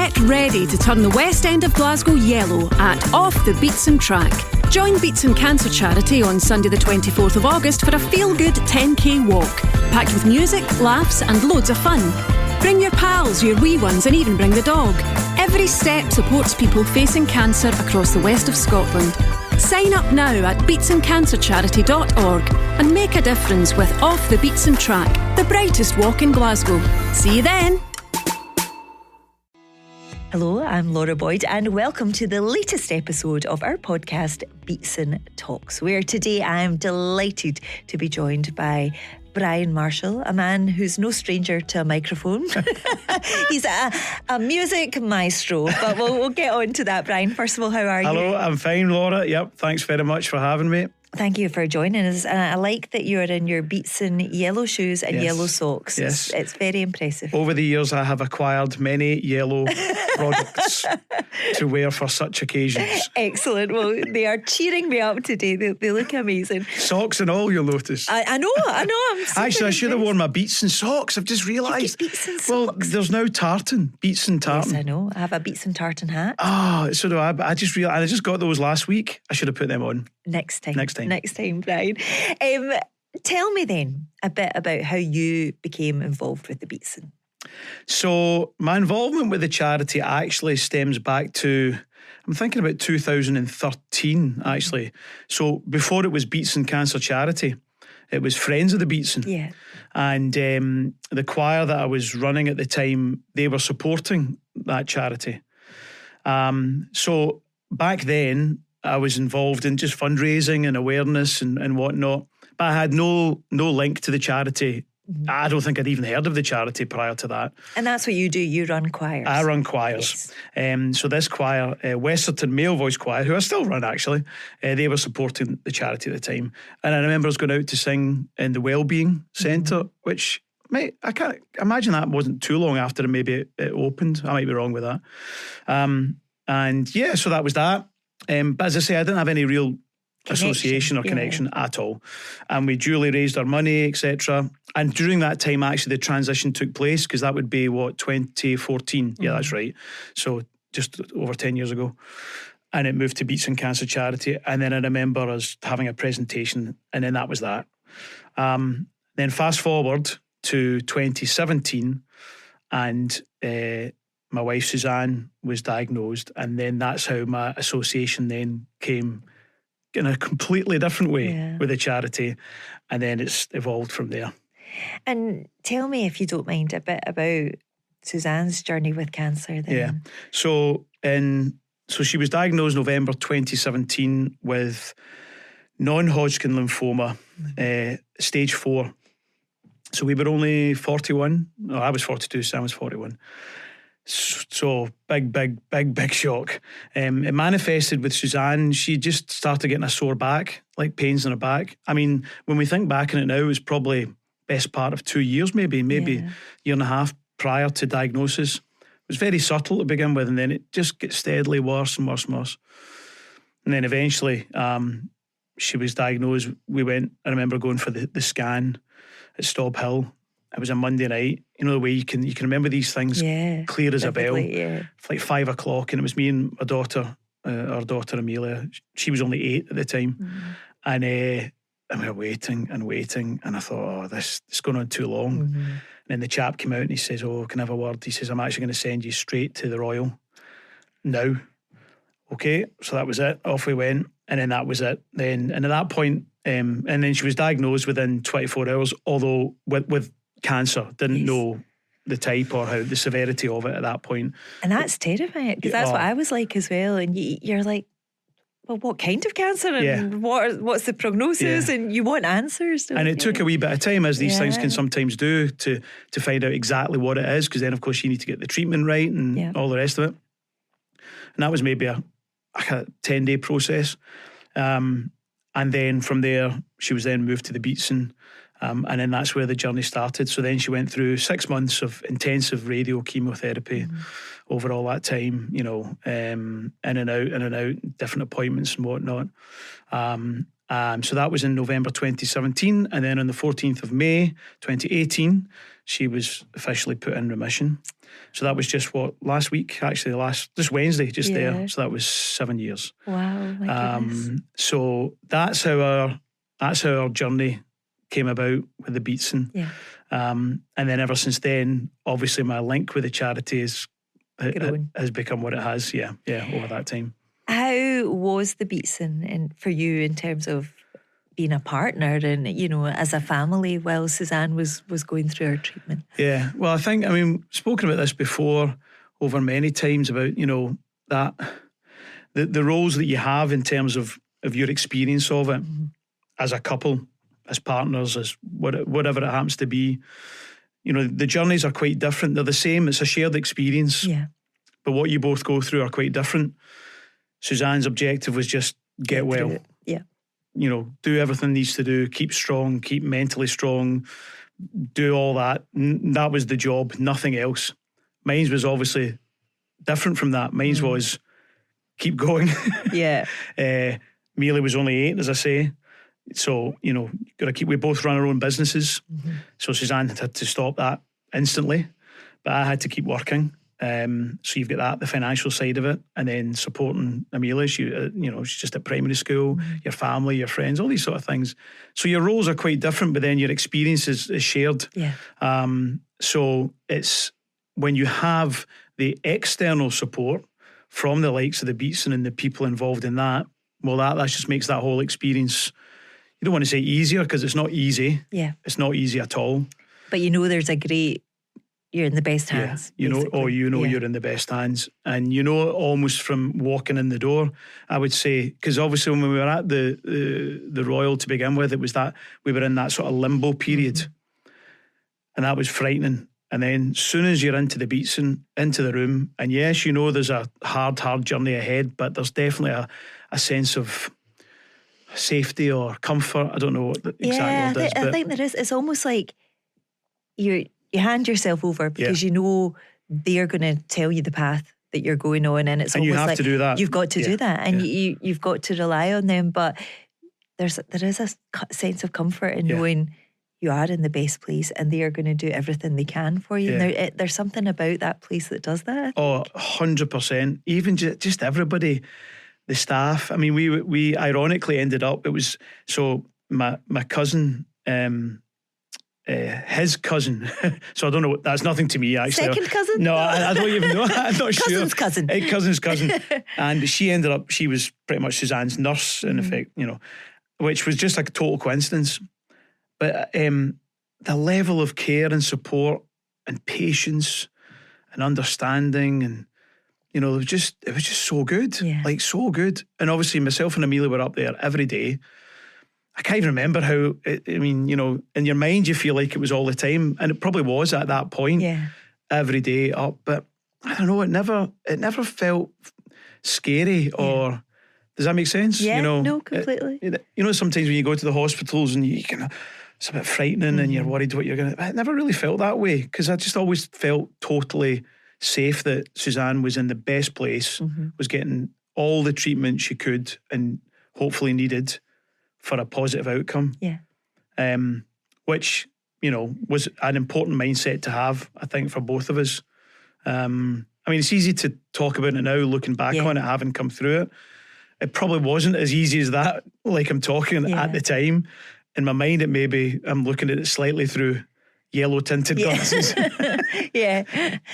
Get ready to turn the West End of Glasgow yellow at Off the Beatson Track. Join Beatson Cancer Charity on Sunday the 24th of August for a feel-good 10k walk, packed with music, laughs and loads of fun. Bring your pals, your wee ones and even bring the dog. Every step supports people facing cancer across the west of Scotland. Sign up now at beatsoncancercharity.org and make a difference with Off the Beatson Track, the brightest walk in Glasgow. See you then. Hello, I'm Laura Boyd and welcome to the latest episode of our podcast, Beatson Talks, where today I am delighted to be joined by Bryan Marshall, a man who's no stranger to a microphone. He's a music maestro, but we'll get on to that. Bryan, first of all, how are you? Hello, I'm fine, Laura. Yep, thanks very much for having me. Thank you for joining us. I like that you're in your Beatson yellow shoes and yellow socks. Yes. It's very impressive. Over the years, I have acquired many yellow products to wear for such occasions. Excellent. Well, they are cheering me up today. They look amazing. Socks and all, you'll notice. I know. I'm super Actually, I should have impressed. worn my Beatson socks. I've just realised. Beatson socks. Well, there's now tartan. Beatson tartan. Yes, I know. I have a Beatson tartan hat. Oh, so do I. But I just realised. I just got those last week. I should have put them on. Next time, Bryan. Tell me then a bit about how you became involved with the Beatson. So my involvement with the charity actually stems back to, I'm thinking about 2013 actually. So before it was Beatson Cancer Charity, it was Friends of the Beatson. Yeah. And the choir that I was running at the time, they were supporting that charity. So back then, I was involved in just fundraising and awareness and whatnot, but I had no link to the charity. Mm-hmm. I don't think I'd even heard of the charity prior to that. And that's what you do, you run choirs. I run choirs. Yes. So this choir, Westerton Male Voice Choir, who I still run actually, they were supporting the charity at the time. And I remember I was going out to sing in the Wellbeing Centre, which, mate, I can't imagine that wasn't too long after maybe it opened. I might be wrong with that. And yeah, so that was that. But as I say, I didn't have any real association or connection at all. And we duly raised our money, etc. And during that time, actually, the transition took place because that would be, 2014? Yeah, that's right. So just over 10 years ago. And it moved to Beatson Cancer Charity. And then I remember us having a presentation, and then that was that. Then fast forward to 2017, and my wife Suzanne was diagnosed, and then that's how my association then came in a completely different way with the charity, and then it's evolved from there. And tell me, if you don't mind, a bit about Suzanne's journey with cancer then. Yeah. So she was diagnosed November 2017 with non-Hodgkin lymphoma, stage 4. So we were only 41. No, I was 42, Sam was 41. So big shock. It manifested with Suzanne. She just started getting a sore back, like pains in her back. I mean, when we think back on it now, it was probably best part of 2 years, maybe year and a half prior to diagnosis. It was very subtle to begin with, and then it just gets steadily worse and worse and worse. And then eventually, she was diagnosed. We went, I remember going for the scan at Stob Hill. It was a Monday night. You know the way you can remember these things clear as a bell. Yeah. It's like 5 o'clock, and it was me and my daughter, our daughter Amelia. She was only 8 at the time, and we were waiting, and I thought, this is going on too long. And then the chap came out and he says, "Oh, can I have a word?" He says, "I'm actually going to send you straight to the Royal now." Okay, so that was it. Off we went, and then that was it. And at that point, and then she was diagnosed within 24 hours, although with cancer, didn't know the type or how the severity of it at that point. And that's terrifying, because that's what I was like as well. And you're like, well, what kind of cancer, and what's the prognosis, and you want answers. And it took a wee bit of time, as these things can sometimes do, to find out exactly what it is, because then of course you need to get the treatment right and all the rest of it. And that was maybe a 10-day process. And then from there, she was then moved to the Beatson. And then that's where the journey started. So then she went through 6 months of intensive radio chemotherapy over all that time, in and out, different appointments and whatnot. And So that was in November 2017. And then on the 14th of May 2018, she was officially put in remission. So that was just last week, actually, this Wednesday, just there. So that was 7 years. Wow, my goodness. So that's how our journey came about with the Beatson. Yeah. And then ever since then, obviously my link with the charity has become what it has. Yeah, over that time. How was the Beatson for you in terms of being a partner and, as a family while Suzanne was going through her treatment? Yeah, well, spoken about this before over many times about, that the roles that you have in terms of your experience of it as a couple, as partners, as whatever it happens to be. The journeys are quite different. They're the same. It's a shared experience. Yeah. But what you both go through are quite different. Suzanne's objective was just get well. Yeah. Do everything needs to do, keep strong, keep mentally strong, do all that. That was the job, nothing else. Mine was obviously different from that. Mine was keep going. Yeah. Mealy was only 8, as I say. So, we both run our own businesses. So Suzanne had to stop that instantly, but I had to keep working. So you've got that, the financial side of it, and then supporting Amelia. She's just at primary school, your family, your friends, all these sort of things. So your roles are quite different, but then your experience is shared. Yeah. So it's when you have the external support from the likes of the Beatson and the people involved in that, well, that just makes that whole experience, you don't want to say easier because it's not easy. Yeah. It's not easy at all. But you're in the best hands. Yeah, you're in the best hands. And almost from walking in the door, I would say, because obviously when we were at the Royal to begin with, it was that we were in that sort of limbo period. And that was frightening. And then as soon as you're into the Beatson, into the room, and yes, there's a hard journey ahead, but there's definitely a sense of safety or comfort. I don't know what exactly it is. I think there is. It's almost like you hand yourself over because they're going to tell you the path that you're going on, and it's almost you have like to do that. You've got to do that, and you've got to rely on them. But there is a sense of comfort in knowing you are in the best place, and they are going to do everything they can for you. Yeah. And there's something about that place that does that. Oh, 100%. Even just everybody, the staff. We ironically ended up. It was so my cousin. His cousin, so I don't know. That's nothing to me actually. Second cousin? No, I don't even know. I'm not sure. Cousin's cousin. Cousin's cousin, and she was pretty much Suzanne's nurse in effect, which was just like a total coincidence. But the level of care and support and patience and understanding, and it was just so good, like so good. And obviously myself and Amelia were up there every day. I can't even remember how, in your mind you feel like it was all the time, and it probably was at that point, every day up. But I don't know, it never felt scary or, does that make sense? Yeah, no, completely. Sometimes when you go to the hospitals and it's a bit frightening and you're worried what you're going to, it never really felt that way, because I just always felt totally safe that Suzanne was in the best place, was getting all the treatment she could and hopefully needed for a positive outcome. Yeah. Which, was an important mindset to have, I think, for both of us. It's easy to talk about it now, looking back on it, having come through it. It probably wasn't as easy as that, like I'm talking at the time. In my mind, I'm looking at it slightly through yellow tinted glasses. Yeah.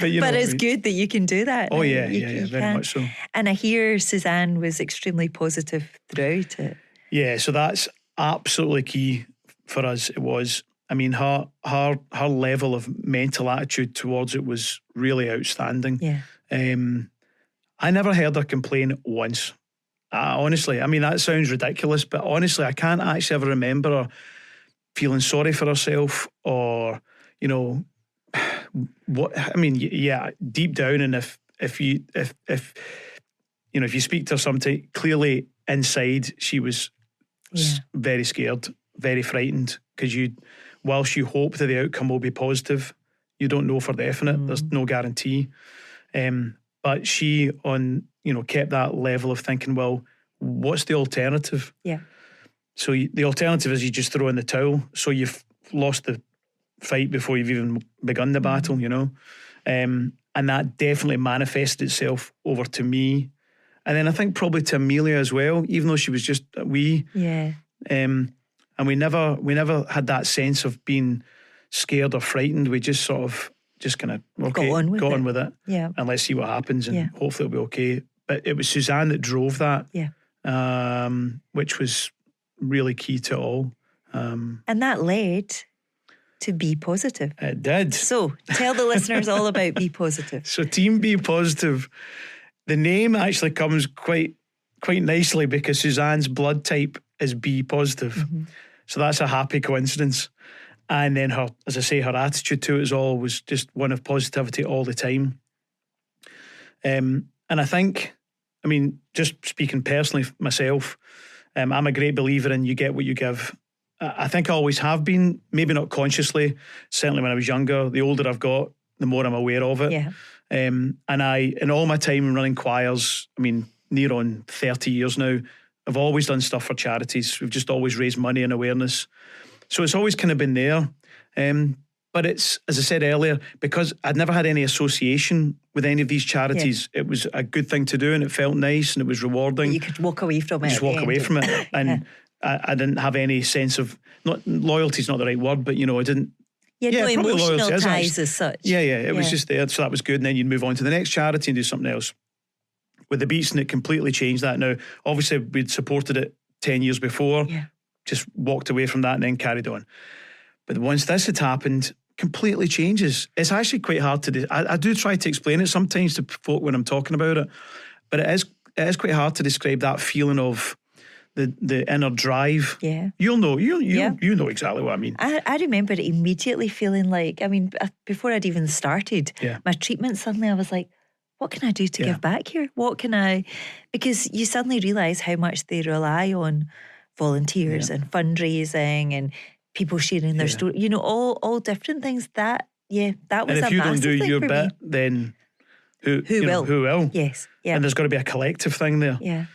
But it's good that you can do that. Oh, yeah, very much so. And I hear Suzanne was extremely positive throughout it. Yeah, so that's absolutely key for us. It was. Her level of mental attitude towards it was really outstanding. Yeah. I never heard her complain once. Honestly, that sounds ridiculous, but honestly, I can't actually ever remember her feeling sorry for herself or, deep down, and if you speak to her sometime, clearly inside she was very scared, very frightened, because whilst you hope that the outcome will be positive, you don't know for definite. There's no guarantee. But she kept that level of thinking, well, what's the alternative? Yeah. So the alternative is you just throw in the towel. So you've lost the fight before you've even begun the battle, you know. And that definitely manifested itself over to me. And then I think probably to Amelia as well, even though she was just a wee. Yeah. And we never had that sense of being scared or frightened. We just sort of kind of got on with it. Yeah. And let's see what happens, and hopefully it'll be okay. But it was Suzanne that drove that. Yeah. Which was really key to all. And that led to Be Positive. It did. So tell the listeners all about Be Positive. So Team Be Positive, the name actually comes quite nicely because Suzanne's blood type is B positive. Mm-hmm. So that's a happy coincidence. And then her, as I say, her attitude to it is always just one of positivity all the time. And I think, I mean, just speaking personally myself, I'm a great believer in you get what you give. I think I always have been, maybe not consciously, certainly when I was younger. The older I've got, the more I'm aware of it. Yeah. And I, in all my time running choirs, I mean, near on 30 years now, I've always done stuff for charities. We've just always raised money and awareness. So it's always kind of been there. But it's, as I said earlier, because I'd never had any association with any of these charities, it was a good thing to do and it felt nice and it was rewarding. You could walk away from it. Just walk away from it. And I didn't have any sense of, not loyalty's not the right word, but you know, I didn't. No emotional ties as such. It was just there. So that was good. And then you'd move on to the next charity and do something else. With the Beatson, it completely changed that now. Obviously, we'd supported it 10 years before, just walked away from that and then carried on. But once this had happened, completely changes. It's actually quite hard to do. I do try to explain it sometimes to folk when I'm talking about it, but it is quite hard to describe that feeling of the inner drive. Yeah. You'll know. You know exactly what I mean. I remember immediately feeling like, I mean, before I'd even started my treatment, suddenly I was like, what can I do to give back here? What can I... Because you suddenly realise how much they rely on volunteers and fundraising and people sharing their story. You know, all different things. That was a massive thing. And if you don't do your bit, then who will? Who will? Yes. Yeah. And there's got to be a collective thing there. Yeah.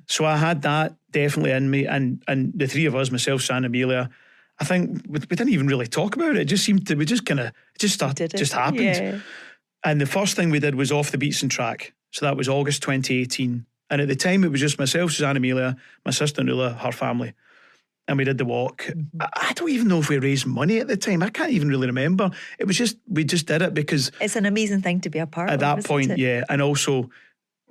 So I had that definitely in me, and the three of us, myself, Suzanne, Amelia, I think we didn't even really talk about it. It just seemed to, we just kind of, just happened. Yeah. And the first thing we did was off the Beatson track. So that was August 2018. And at the time, it was just myself, Suzanne, Amelia, my sister Nuala, her family. And we did the walk. Mm-hmm. I don't even know if we raised money at the time. I can't even really remember. It was just, we just did it because... It's an amazing thing to be a part of. At that point, yeah. And also,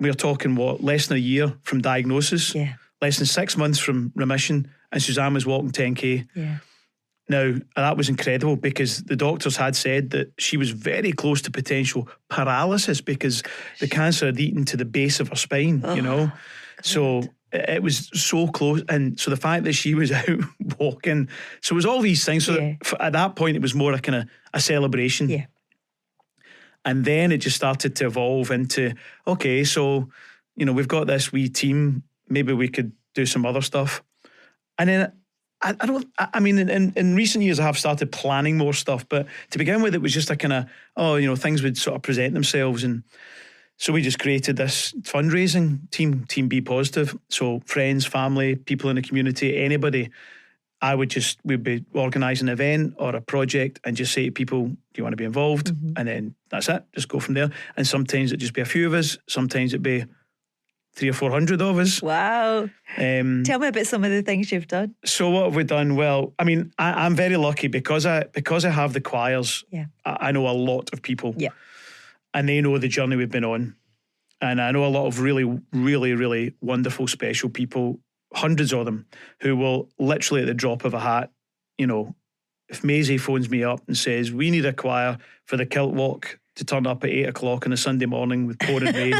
we were talking, less than a year from diagnosis. Yeah. Less than 6 months from remission. And Suzanne was walking 10K. Yeah. Now, that was incredible because the doctors had said that she was very close to potential paralysis because the cancer had eaten to the base of her spine, you know. So it was so close. And so the fact that she was out walking, so it was all these things. So at that point, it was more a kind of a celebration. Yeah. And then it just started to evolve into, okay, so, you know, we've got this wee team. Maybe we could do some other stuff. And then I mean, in recent years, I have started planning more stuff, but to begin with, it was just a kind of, things would sort of present themselves. And so we just created this fundraising team Be Positive. So friends, family, people in the community, anybody, we'd be organising an event or a project and just say to people, do you want to be involved? Mm-hmm. And then that's it, just go from there. And sometimes it'd just be a few of us, sometimes it'd be 300 or 400 of us. Wow. Tell me about some of the things you've done. So what have we done? Well, I mean, I'm very lucky because I have the choirs. Yeah. I know a lot of people. Yeah. And they know the journey we've been on. And I know a lot of really, really, really wonderful, special people, hundreds of them, who will literally at the drop of a hat, you know, if Maisie phones me up and says, we need a choir for the kilt walk to turn up at 8 o'clock on a Sunday morning with pouring rain,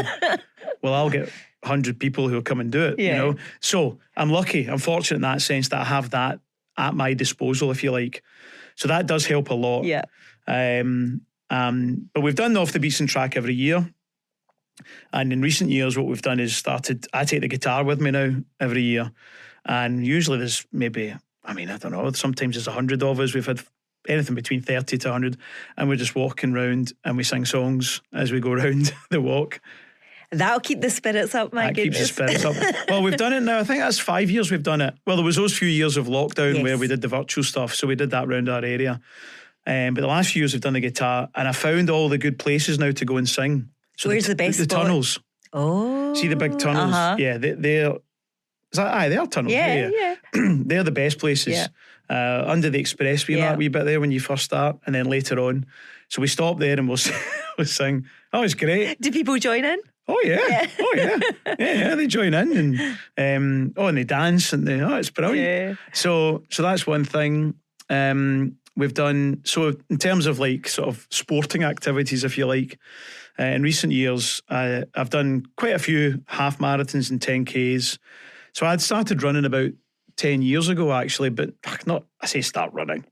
well, I'll get 100 people who will come and do it, you know. So I'm lucky, I'm fortunate in that sense that I have that at my disposal, if you like. So that does help a lot. Yeah. But we've done Off the Beatson track every year. And in recent years, what we've done is I take the guitar with me now every year. And usually there's maybe, I don't know, sometimes there's 100 of us. We've had anything between 30 to 100. And we're just walking round and we sing songs as we go round the walk. That'll keep the spirits up, my goodness. Keeps the spirits up. Well, we've done it now. I think that's 5 years we've done it. Well, there was those few years of lockdown where we did the virtual stuff, so we did that around our area. But the last few years we've done the guitar, and I found all the good places now to go and sing. So where's the best the spot? Tunnels. Oh. See the big tunnels? Yeah, they're... Is that, aye, they are tunnels. Yeah. They're the best places. Yeah. Under the expressway, that wee bit there when you first start, and then later on. So we stop there and we'll sing. Oh, it's great. Do people join in? Oh yeah. Oh yeah. Yeah, they join in and they dance and it's brilliant. Yeah. So that's one thing. We've done so in terms of like sort of sporting activities, if you like. In recent years, I've done quite a few half marathons and 10Ks. So I'd started running about 10 years ago, actually, but I say start running.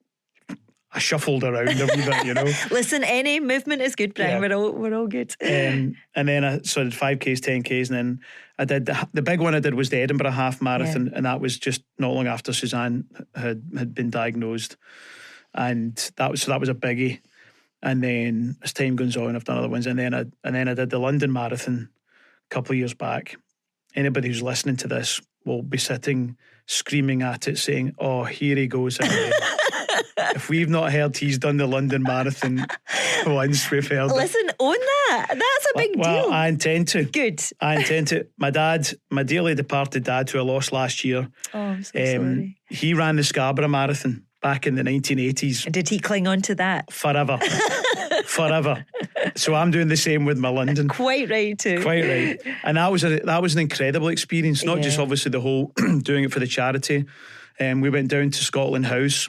I shuffled around a wee bit, you know. Listen, any movement is good, Brian. Yeah. We're all good. And then I did 5Ks, 10Ks, and then I did the big one I did was the Edinburgh half marathon, and that was just not long after Suzanne had been diagnosed, and that was a biggie. And then as time goes on, I've done other ones, and then I did the London Marathon a couple of years back. Anybody who's listening to this will be sitting screaming at it, saying, "Oh, here he goes again." If we've not heard he's done the London Marathon once, we've heard Listen, own that. That's a big deal. Well, I intend to. Good. I intend to. My dad, my dearly departed dad, who I lost last year. Oh, I'm so sorry. He ran the Scarborough Marathon back in the 1980s. And did he cling on to that? Forever. Forever. So I'm doing the same with my London. Quite right too. Quite right. And that was an incredible experience. Not just obviously the whole doing it for the charity. We went down to Scotland House,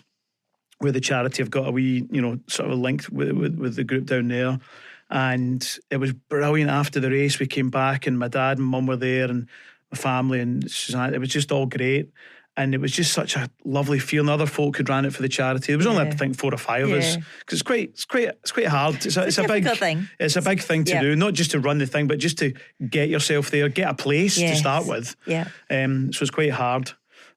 where the charity have got a wee, sort of a link with the group down there. And it was brilliant. After the race, we came back and my dad and mum were there and my family and Suzanne. It was just all great. And it was just such a lovely feeling. Other folk who ran it for the charity. There was only, I think, 4 or 5 of us. Because it's quite hard. It's a big thing. It's a big thing to do. Not just to run the thing, but just to get yourself there, get a place to start with. Yeah. So it's quite hard.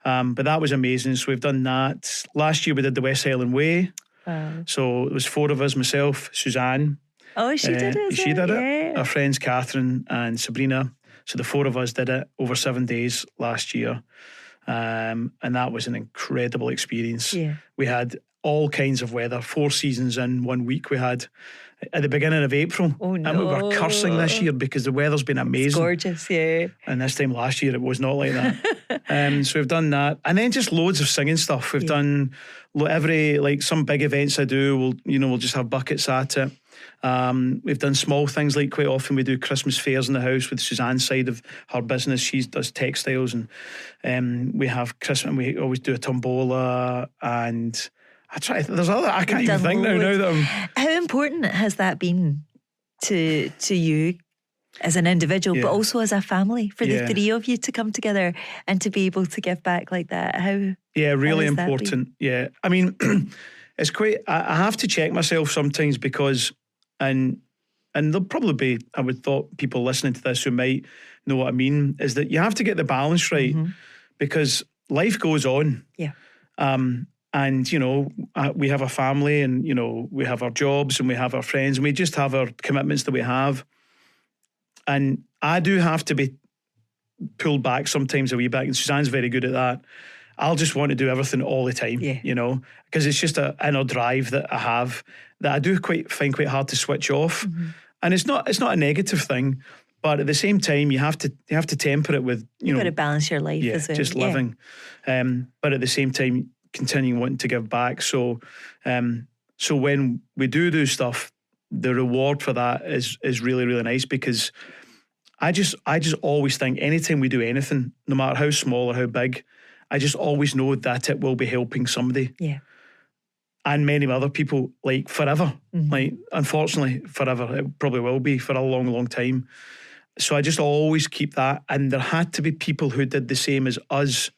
But that was amazing. So we've done that. Last year we did the West Highland Way. Wow. So it was 4 of us, myself, Suzanne. Oh, she did it. She did it. Our friends Catherine and Sabrina. So the 4 of us did it over 7 days last year. And that was an incredible experience. Yeah. We had all kinds of weather, 4 seasons in 1 week we had at the beginning of April. Oh, no. And we were cursing this year because the weather's been amazing. It's gorgeous, yeah. And this time last year it was not like that. So we've done that. And then just loads of singing stuff. We've done some big events I do, we'll just have buckets at it. We've done small things, like quite often we do Christmas fairs in the house with Suzanne's side of her business. She does textiles, and we have Christmas, and we always do a tombola, and I can't even think now that I'm... How important has that been to you as an individual, but also as a family, for the 3 of you to come together and to be able to give back like that? Really important. Yeah, I mean, it's quite... I have to check myself sometimes because... And there'll probably be, I would thought, people listening to this who might know what I mean, is that you have to get the balance right, because life goes on. Yeah. And, we have a family, and, we have our jobs, and we have our friends, and we just have our commitments that we have. And I do have to be pulled back sometimes a wee bit, and Suzanne's very good at that. I'll just want to do everything all the time, because it's just an inner drive that I have that I do find quite hard to switch off. And it's not a negative thing, but at the same time you have to temper it with you've got to balance your life as well. Just living, but at the same time continuing wanting to give back. So when we do stuff, the reward for that is really, really nice, because I just always think anytime we do anything, no matter how small or how big, I just always know that it will be helping somebody. Yeah. And many other people, like forever. Like, unfortunately, forever. It probably will be for a long, long time. So I just always keep that. And there had to be people who did the same as us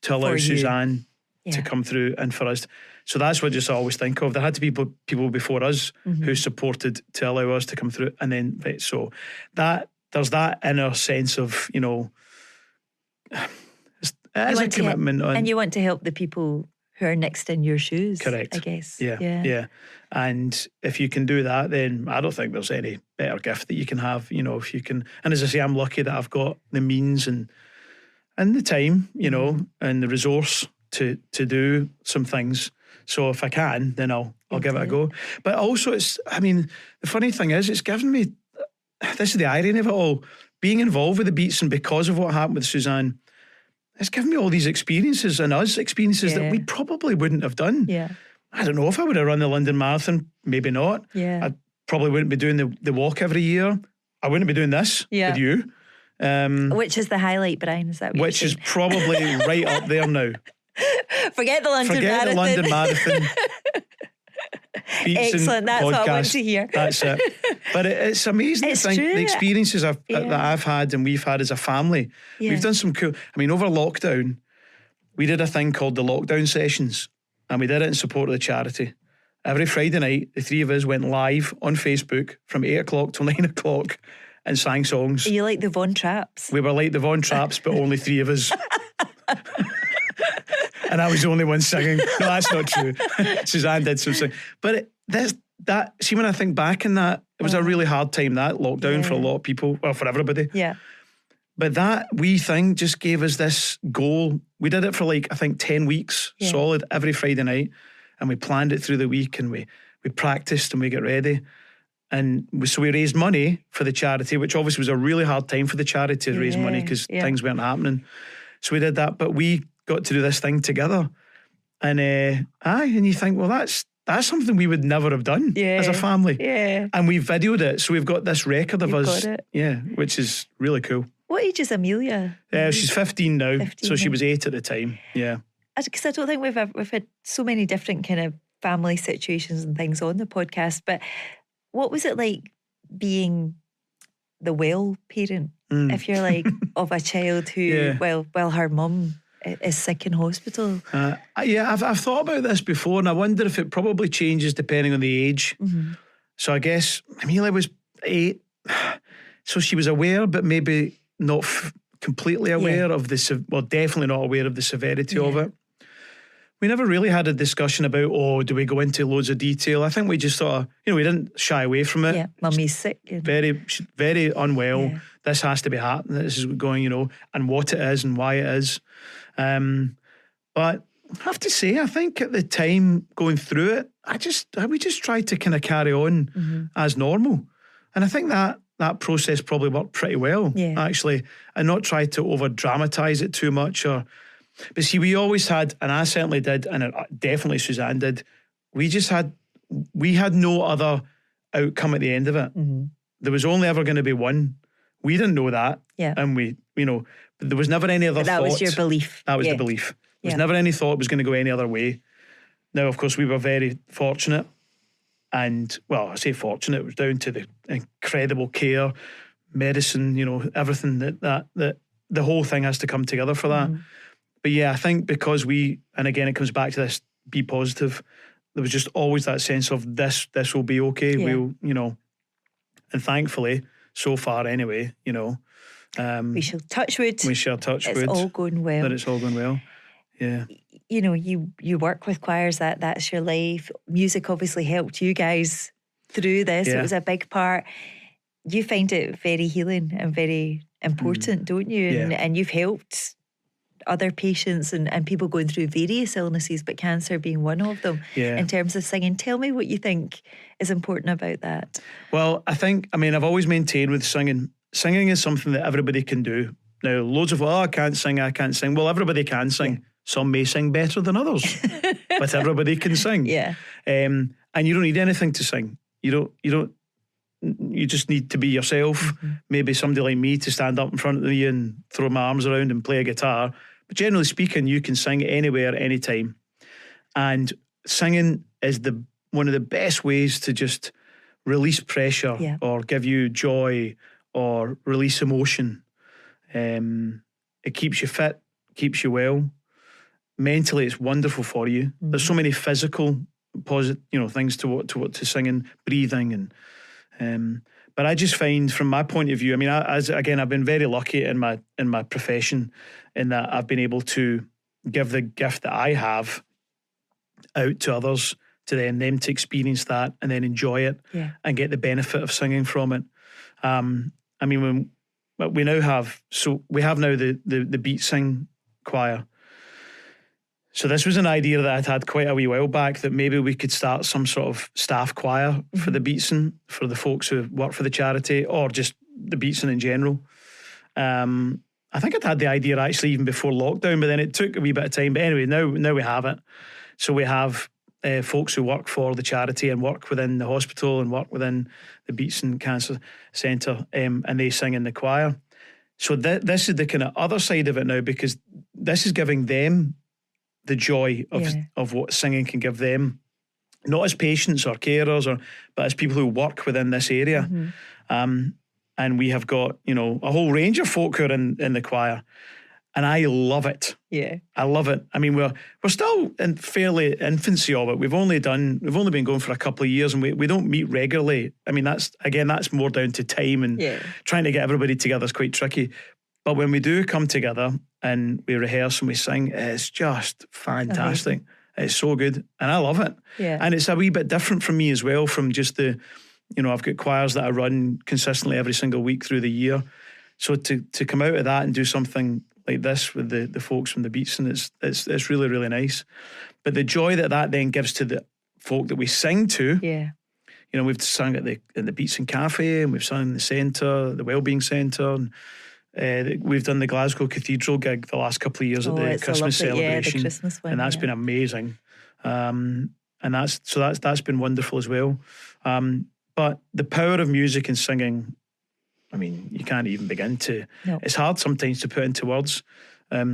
to allow Suzanne to come through, and for us. So that's what I just always think of. There had to be people before us who supported to allow us to come through. And then, so that there's that inner sense of, it is a commitment. And you want to help the people who are next in your shoes. Correct. I guess. Yeah. And if you can do that, then I don't think there's any better gift that you can have. If you can, and as I say, I'm lucky that I've got the means and the time, and the resource to do some things. So if I can, then I'll give it a go. But also the funny thing is, it's given me, this is the irony of it all, being involved with the Beatson because of what happened with Suzanne, it's given me all these experiences that we probably wouldn't have done. Yeah. I don't know if I would have run the London Marathon, maybe not. Yeah. I probably wouldn't be doing the walk every year. I wouldn't be doing this with you. Which is the highlight, Brian? Is that what which is probably right up there now. Forget the London Marathon. Beatson Excellent, that's podcast. what I want to hear. That's it. But it's amazing to think the experiences that I've had and we've had as a family. Yeah. We've done some cool, over lockdown, we did a thing called the lockdown sessions, and we did it in support of the charity. Every Friday night, the three of us went live on Facebook from 8 o'clock till 9 o'clock and sang songs. Are you like the Von Trapps? We were like the Von Trapps, but only three of us. And I was the only one singing. No, that's not true. Suzanne did some singing. But see, when I think back in that, it was a really hard time, that lockdown for a lot of people, well, for everybody. Yeah. But that wee thing just gave us this goal. We did it for 10 weeks solid every Friday night. And we planned it through the week, and we practiced and we got ready. And so we raised money for the charity, which obviously was a really hard time for the charity to raise money because things weren't happening. So we did that, but we got to do this thing together. And and you think, well, that's something we would never have done as a family. Yeah. And we videoed it, so we've got this record of us. Got it. Yeah, which is really cool. What age is Amelia? She's 15 now, so she was 8 at the time. Yeah. Because I don't think we've had so many different kind of family situations and things on the podcast, but what was it like being the well parent? If you're like of a child who, well, her mum is sick in hospital. I've thought about this before, and I wonder if it probably changes depending on the age. Mm-hmm. So I guess Amelia was 8, so she was aware, but maybe not completely aware of definitely not aware of the severity of it. We never really had a discussion about, do we go into loads of detail? I think we just sort of, we didn't shy away from it. Yeah, mummy's sick. Very, very unwell. Yeah. This has to be happening. This is going, and what it is and why it is. But I have to say, I think at the time going through it, we just tried to kind of carry on as normal. And I think that process probably worked pretty well, actually, and not try to over-dramatise it too much But see, we always had, and I certainly did, and definitely Suzanne did, we had no other outcome at the end of it. Mm-hmm. There was only ever going to be one. We didn't know that. Yeah. And there was never any other thought. That was your belief. That was the belief. There was never any thought it was going to go any other way. Now, of course, we were very fortunate. And, well, I say fortunate, it was down to the incredible care, medicine, everything that the whole thing has to come together for that. Mm-hmm. But yeah, I think because and again, it comes back to this, be positive. There was just always that sense of this will be okay. Yeah. We'll, and thankfully, so far anyway, we shall touch wood. It's all going well. That it's all going well. Yeah. You work with choirs, that's your life. Music obviously helped you guys through this. Yeah. It was a big part. You find it very healing and very important, don't you? Yeah. And you've helped other patients and people going through various illnesses, but cancer being one of them, in terms of singing. Tell me what you think is important about that. Well, I've always maintained with singing is something that everybody can do. Now, loads of, I can't sing. Well, everybody can sing. Yeah. Some may sing better than others, but everybody can sing. Yeah. And you don't need anything to sing. You just need to be yourself. Mm-hmm. Maybe somebody like me to stand up in front of you and throw my arms around and play a guitar. But generally speaking, you can sing anywhere, anytime. And singing is one of the best ways to just release pressure or give you joy or release emotion. It keeps you fit, keeps you well. Mentally, it's wonderful for you. Mm-hmm. There's so many physical positive, things to singing, breathing, and but I just find, from my point of view, I've been very lucky in my profession in that I've been able to give the gift that I have out to others, to them to experience that and then enjoy it and get the benefit of singing from it. I mean, we now have now the Beatson choir. So this was an idea that I'd had quite a wee while back, that maybe we could start some sort of staff choir for the Beatson, for the folks who work for the charity, or just the Beatson in general. I think I'd had the idea actually even before lockdown, but then it took a wee bit of time. But anyway, now we have it. So we have folks who work for the charity and work within the hospital and work within the Beatson Cancer Centre, and they sing in the choir. So this is the kind of other side of it now, because this is giving them the joy of what singing can give them, not as patients or carers, but as people who work within this area. And we have got, a whole range of folk who are in the choir, and I love it. Yeah, I love it. I mean, we're still in fairly infancy of it. We've only been going for a couple of years, and we don't meet regularly. I mean, that's more down to time, and trying to get everybody together is quite tricky. But when we do come together and we rehearse and we sing, it's just fantastic. Amazing. It's so good, and I love it. Yeah. And it's a wee bit different from me as well, from just I've got choirs that I run consistently every single week through the year. So to come out of that and do something like this with the folks from the Beatson, it's really, really nice. But the joy that then gives to the folk that we sing to, we've sung at the Beatson Cafe, and we've sung in the centre, the Wellbeing Centre, and we've done the Glasgow Cathedral gig the last couple of years at the Christmas celebration, the Christmas one, and that's been amazing. And that's been wonderful as well. But the power of music and singing, I mean, you can't even begin to. No. It's hard sometimes to put into words. I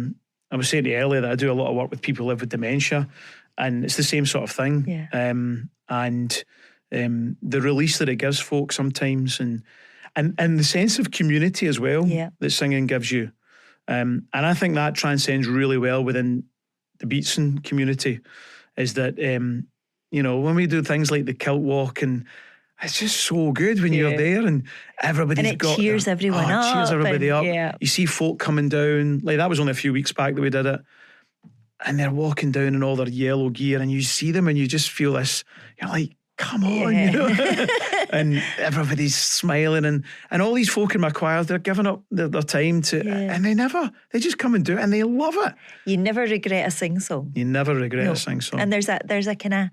was saying to you earlier that I do a lot of work with people who live with dementia, and it's the same sort of thing. Yeah. And the release that it gives folk sometimes, and the sense of community as well that singing gives you. And I think that transcends really well within the Beatson community, is that, when we do things like the kilt walk, and it's just so good when you're there and everybody's cheers everyone up. Cheers everybody up. Yeah. You see folk coming down, like that was only a few weeks back that we did it, and they're walking down in all their yellow gear, and you see them and you just feel this, you're like, come on, and everybody's smiling, and all these folk in my choir, they're giving up their time to, and they just come and do it, and they love it. You never regret a sing song. You never regret a sing song. And there's a kind of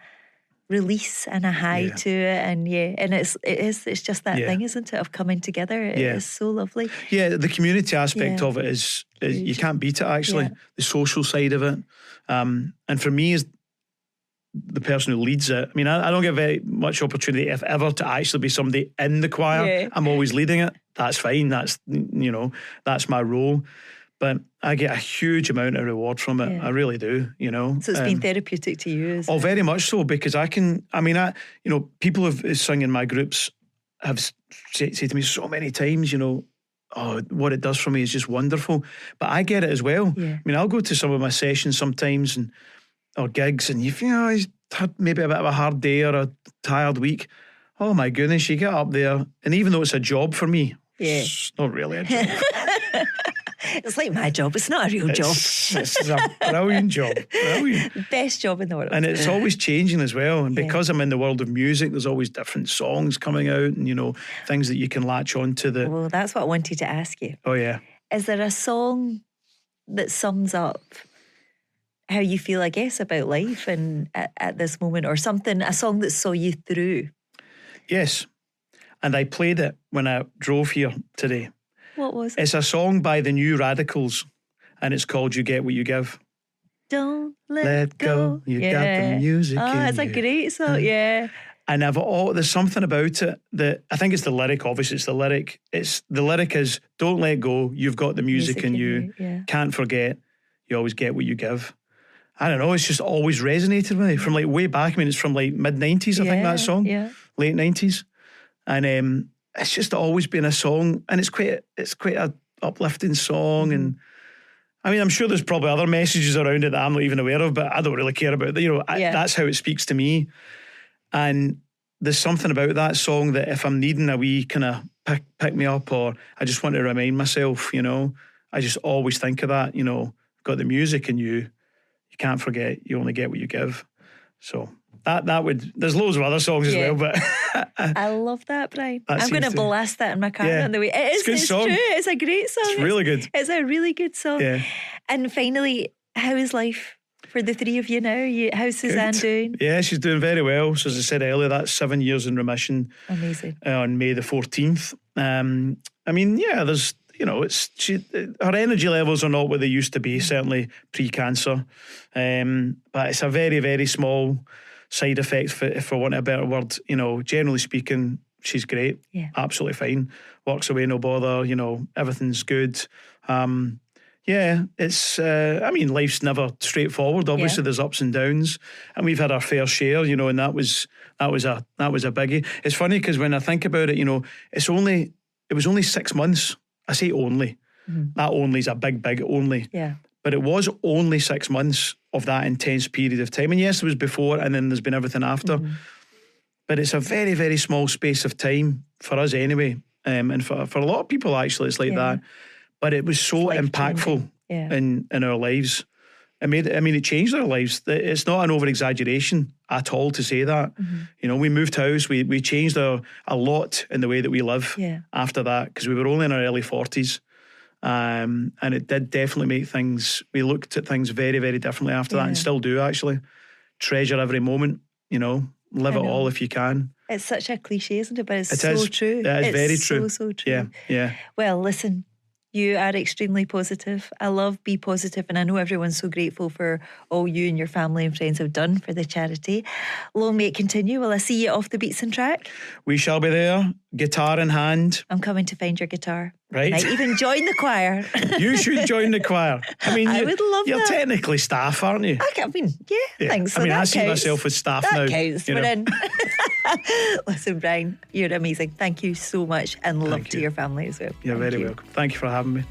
release and a high to it, and it's just that thing, isn't it, of coming together. It is so lovely. Yeah, the community aspect of it is you can't beat it, actually. The social side of it, and for me, as the person who leads it, I mean, I don't get very much opportunity, if ever, to actually be somebody in the choir. I'm always leading it. That's fine. That's that's my role. But I get a huge amount of reward from it. I really do, So it's been therapeutic to you, isn't it? Very much so, because people have sung in my groups have said to me so many times, what it does for me is just wonderful. But I get it as well. Yeah. I mean, I'll go to some of my sessions sometimes or gigs, and he's had maybe a bit of a hard day or a tired week. Oh my goodness, you get up there, and even though it's a job for me, it's not really a job. It's like my job. It's not a real job. It's a brilliant job. Brilliant. Best job in the world. And it's always changing as well. And because I'm in the world of music, there's always different songs coming out, and, things that you can latch on to. Well, that's what I wanted to ask you. Oh, yeah. Is there a song that sums up how you feel, I guess, about life and at this moment, or something, a song that saw you through? Yes. And I played it when I drove here today. What was it? It's a song by the New Radicals, and it's called You Get What You Give. Don't let go. You got the music in it's a great song, And there's something about it that, I think it's the lyric, obviously it's the lyric. The lyric is, don't let go, you've got the music in you. Can't forget, you always get what you give. I don't know, it's just always resonated with me from like way back. I mean, it's from like mid-90s, I think, that song. Yeah. Late 90s. And it's just always been a song, and it's quite a uplifting song. And I mean, I'm sure there's probably other messages around it that I'm not even aware of, but I don't really care about it. That's how it speaks to me. And there's something about that song that if I'm needing a wee kind of pick me up, or I just want to remind myself, I just always think of that, got the music in you. You can't forget, you only get what you give. So that would, there's loads of other songs as well, but I love that, Bryan. That I'm going to seems to- blast that in my car on the way. It's a good song. True. It's a great song. It's really good. It's a really good song. Yeah. And finally, how is life for the three of you now? How's Suzanne doing? Yeah, she's doing very well. So as I said earlier, that's 7 years in remission. Amazing. On May the 14th. I mean, yeah, there's, you know, her energy levels are not what they used to be, certainly pre-cancer. But it's a very, very small side effect, for want of a better word. You know, generally speaking, she's great. Yeah. Absolutely fine. Walks away, no bother. You know, everything's good. Yeah, it's, I mean, life's never straightforward. Obviously, there's ups and downs, and we've had our fair share, you know, and that was a biggie. It's funny because when I think about it, you know, it was only 6 months. I say only. That only is a big only. Yeah. But it was only 6 months of that intense period of time. And yes, there was before, and then there's been everything after. But it's a very, very small space of time for us anyway. And for a lot of people, actually, it's like that. But it was so impactful in our lives. It changed our lives. It's not an over-exaggeration at all to say that. You know, we moved house. We changed a lot in the way that we live after that, because we were only in our early 40s. And it did definitely make things, we looked at things very, very differently after that, and still do, actually. Treasure every moment, you know, live it all if you can. It's such a cliche, isn't it? But it's so true. It is very true. So true. Yeah. Well, listen, you are extremely positive. I love Be Positive, and I know everyone's so grateful for all you and your family and friends have done for the charity. Long may it continue. Will I see you off the Beatson track? We shall be there, guitar in hand. I'm coming to find your guitar. Right. I might even join the choir. You should join the choir. I mean, I would love you're that. technically staff, aren't you? I mean, thanks. I mean, I see myself as staff now. That counts. You We're know. in. Listen, Bryan, you're amazing. Thank you so much, and love to you. your family as well. You're Thank very you. welcome. Thank you for having me.